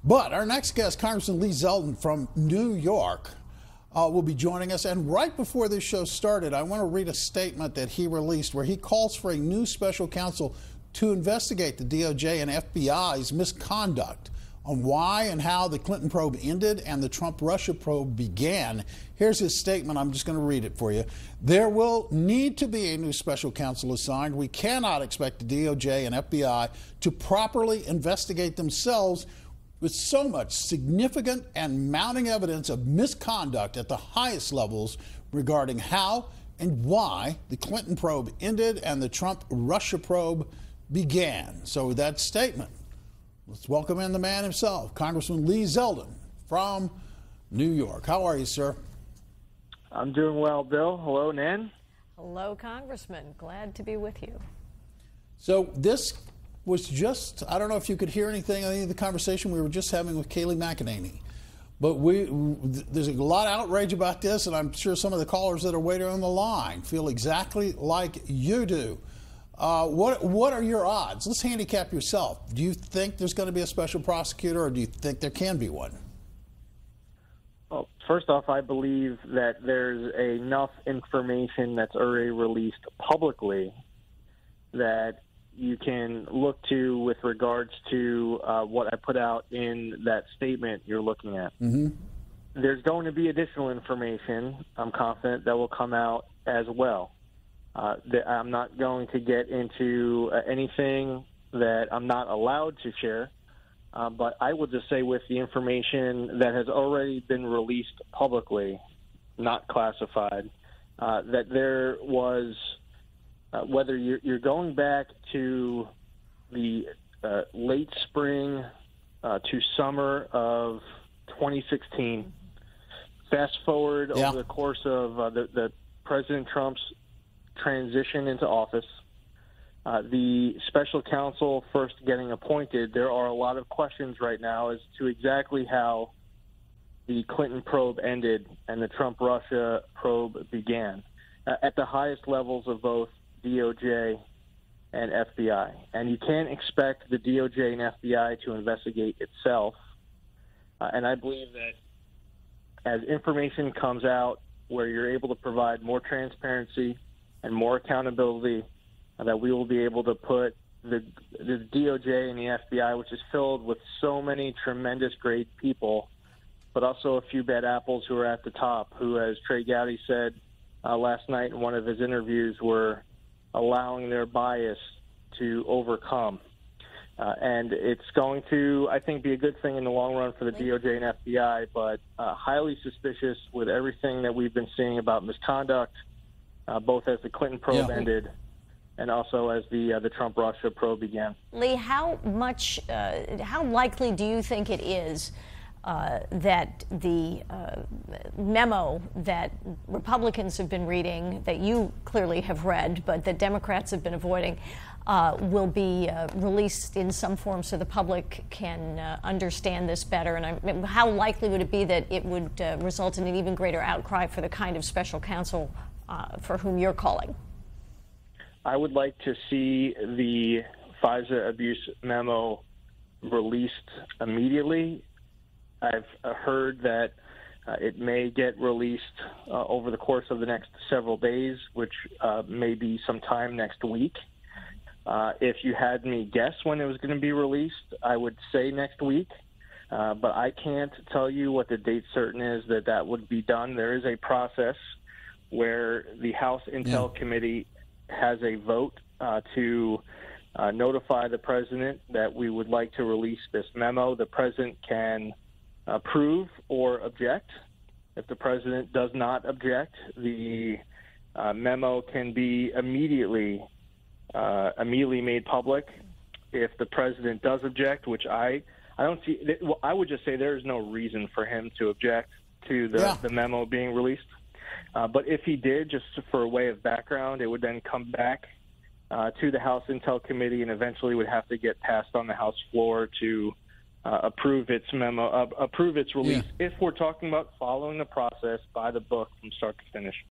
But our next guest, Congressman Lee Zeldin from New York, will be joining us. And right before this show started, I want to read a statement that he released where he calls for a new special counsel to investigate the DOJ and FBI's misconduct on why and how the Clinton probe ended and the Trump-Russia probe began. Here's his statement. I'm just going to read it for you. There will need to be a new special counsel assigned. We cannot expect the DOJ and FBI to properly investigate themselves with so much significant and mounting evidence of misconduct at the highest levels regarding how and why the Clinton probe ended and the Trump-Russia probe began. So with that statement, let's welcome in the man himself, Congressman Lee Zeldin from New York. How are you, sir? I'm doing well, Bill. Hello, Nan. Hello, Congressman. Glad to be with you. So this was just, I don't know if you could hear anything, any of the conversation we were just having with Kayleigh McEnany. But there's a lot of outrage about this, and I'm sure some of the callers that are waiting on the line feel exactly like you do. What are your odds? Let's handicap yourself. Do you think there's going to be a special prosecutor, or do you think there can be one? Well, first off, I believe that there's enough information that's already released publicly that you can look to with regards to what I put out in that statement you're looking at. Mm-hmm. There's going to be additional information, I'm confident, that will come out as well. I'm not going to get into anything that I'm not allowed to share, but I will just say with the information that has already been released publicly, not classified, that there was, whether you're going back to the late spring to summer of 2016, fast forward over the course of the President Trump's transition into office, the special counsel first getting appointed, there are a lot of questions right now as to exactly how the Clinton probe ended and the Trump-Russia probe began at the highest levels of both DOJ and FBI. And you can't expect the DOJ and FBI to investigate itself. And I believe that as information comes out where you're able to provide more transparency and more accountability, that we will be able to put the DOJ and the FBI, which is filled with so many tremendous, great people, but also a few bad apples who are at the top, who, as Trey Gowdy said last night in one of his interviews, were allowing their bias to overcome. And it's going to, I think, be a good thing in the long run for the DOJ and FBI, but highly suspicious with everything that we've been seeing about misconduct, both as the Clinton probe ended and also as the Trump-Russia probe began. Lee, how likely do you think it is that the memo that Republicans have been reading, that you clearly have read, but that Democrats have been avoiding, will be released in some form so the public can understand this better? And how likely would it be that it would result in an even greater outcry for the kind of special counsel for whom you're calling? I would like to see the FISA abuse memo released immediately. I've heard that it may get released over the course of the next several days, which may be sometime next week. If you had me guess when it was going to be released, I would say next week. But I can't tell you what the date certain is that would be done. There is a process where the House Intel Committee has a vote to notify the president that we would like to release this memo. The president can approve or object. If the president does not object, the memo can be immediately made public. If the president does object, which I don't see, well, I would just say there is no reason for him to object to the memo being released. But if he did, just for a way of background, it would then come back to the House Intel Committee and eventually would have to get passed on the House floor to approve its memo, approve its release, if we're talking about following the process by the book from start to finish.